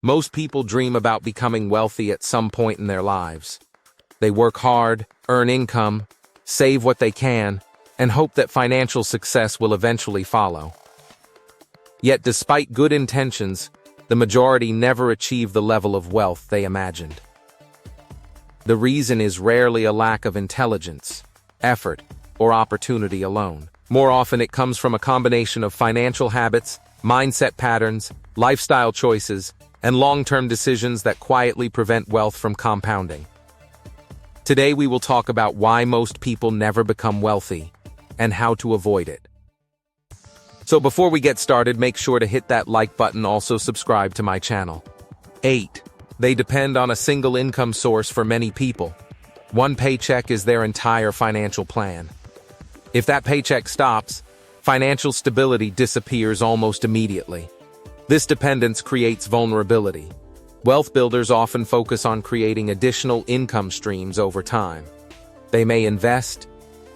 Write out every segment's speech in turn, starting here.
Most people dream about becoming wealthy at some point in their lives. They work hard, earn income, save what they can, and hope that financial success will eventually follow. Yet despite good intentions, the majority never achieve the level of wealth they imagined. The reason is rarely a lack of intelligence, effort, or opportunity alone. More often it comes from a combination of financial habits, mindset patterns, lifestyle choices, and long-term decisions that quietly prevent wealth from compounding. Today we will talk about why most people never become wealthy and how to avoid it. So before we get started, make sure to hit that like button, also subscribe to my channel. 8. They depend on a single income source for many people. One paycheck is their entire financial plan. If that paycheck stops, financial stability disappears almost immediately. This dependence creates vulnerability. Wealth builders often focus on creating additional income streams over time. They may invest,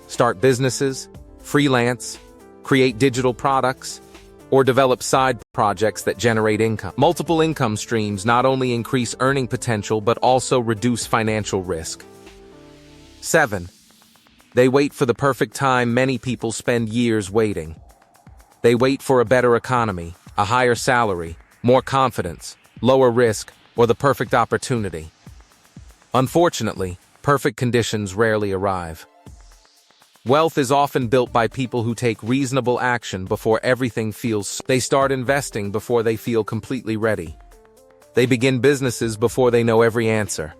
start businesses, freelance, create digital products, or develop side projects that generate income. Multiple income streams not only increase earning potential but also reduce financial risk. 7. They wait for the perfect time. Many people spend years waiting. They wait for a better economy, a higher salary, more confidence, lower risk, or the perfect opportunity. Unfortunately, perfect conditions rarely arrive. Wealth is often built by people who take reasonable action before everything feels. They start investing before they feel completely ready. They begin businesses before they know every answer.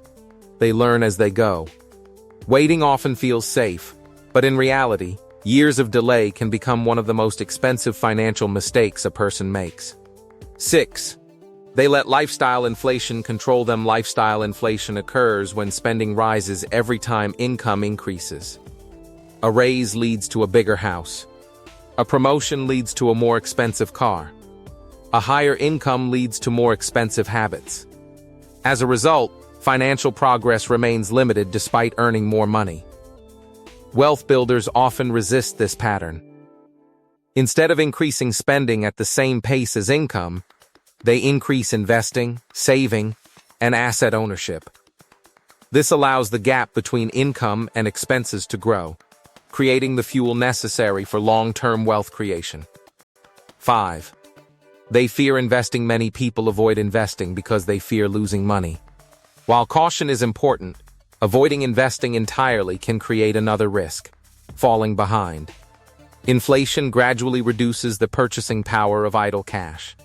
They learn as they go. Waiting often feels safe, but in reality, years of delay can become one of the most expensive financial mistakes a person makes. 6. They let lifestyle inflation control them. Lifestyle inflation occurs when spending rises every time income increases. A raise leads to a bigger house. A promotion leads to a more expensive car. A higher income leads to more expensive habits. As a result, financial progress remains limited despite earning more money. Wealth builders often resist this pattern. Instead of increasing spending at the same pace as income, they increase investing, saving, and asset ownership. This allows the gap between income and expenses to grow, creating the fuel necessary for long-term wealth creation. 5. They fear investing. Many people avoid investing because they fear losing money. While caution is important, avoiding investing entirely can create another risk: falling behind. Inflation gradually reduces the purchasing power of idle cash.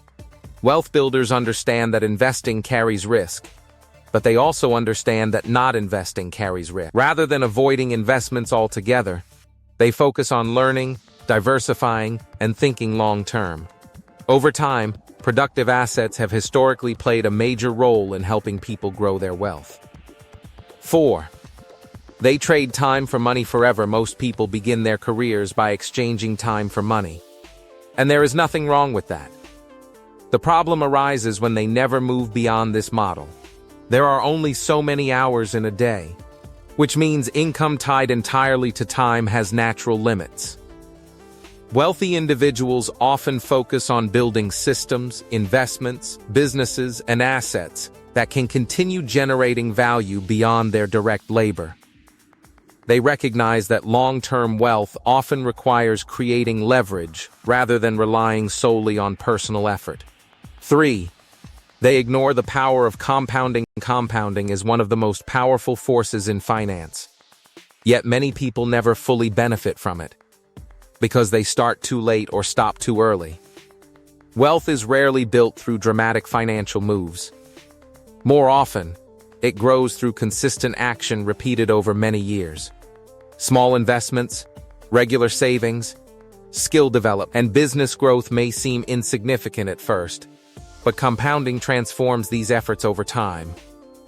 Wealth builders understand that investing carries risk, but they also understand that not investing carries risk. Rather than avoiding investments altogether, they focus on learning, diversifying, and thinking long-term. Over time, productive assets have historically played a major role in helping people grow their wealth. 4. They trade time for money forever. Most people begin their careers by exchanging time for money. And there is nothing wrong with that. The problem arises when they never move beyond this model. There are only so many hours in a day, which means income tied entirely to time has natural limits. Wealthy individuals often focus on building systems, investments, businesses, and assets that can continue generating value beyond their direct labor. They recognize that long-term wealth often requires creating leverage rather than relying solely on personal effort. 3. They ignore the power of compounding. Compounding is one of the most powerful forces in finance. Yet many people never fully benefit from it, because they start too late or stop too early. Wealth is rarely built through dramatic financial moves. More often, it grows through consistent action repeated over many years. Small investments, regular savings, skill development, and business growth may seem insignificant at first, but compounding transforms these efforts over time.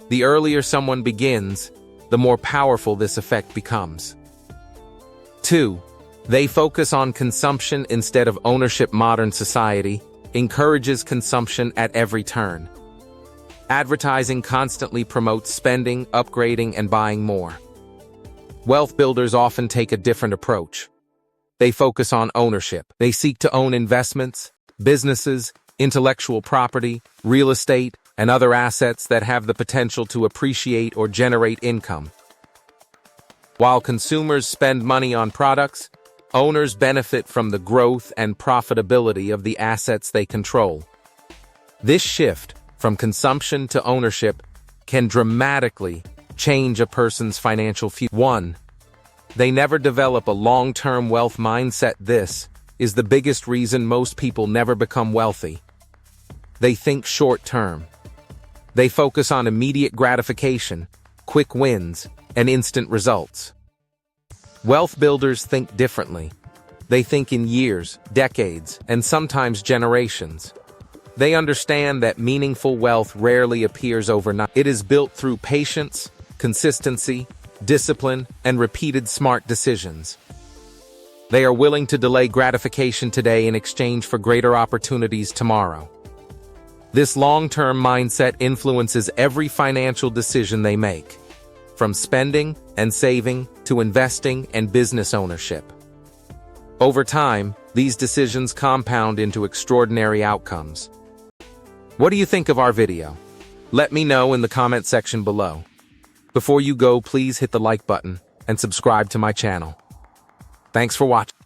The earlier someone begins, the more powerful this effect becomes. 2. They focus on consumption instead of ownership. Modern society encourages consumption at every turn. Advertising constantly promotes spending, upgrading, and buying more. Wealth builders often take a different approach. They focus on ownership. They seek to own investments, businesses, intellectual property, real estate, and other assets that have the potential to appreciate or generate income. While consumers spend money on products, owners benefit from the growth and profitability of the assets they control. This shift from consumption to ownership can dramatically change a person's financial future. 1. They never develop a long-term wealth mindset. This is the biggest reason most people never become wealthy. They think short-term. They focus on immediate gratification, quick wins, and instant results. Wealth builders think differently. They think in years, decades, and sometimes generations. They understand that meaningful wealth rarely appears overnight. It is built through patience, consistency, discipline, and repeated smart decisions. They are willing to delay gratification today in exchange for greater opportunities tomorrow. This long-term mindset influences every financial decision they make, from spending and saving to investing and business ownership. Over time, these decisions compound into extraordinary outcomes. What do you think of our video? Let me know in the comment section below. Before you go, please hit the like button and subscribe to my channel. Thanks for watching.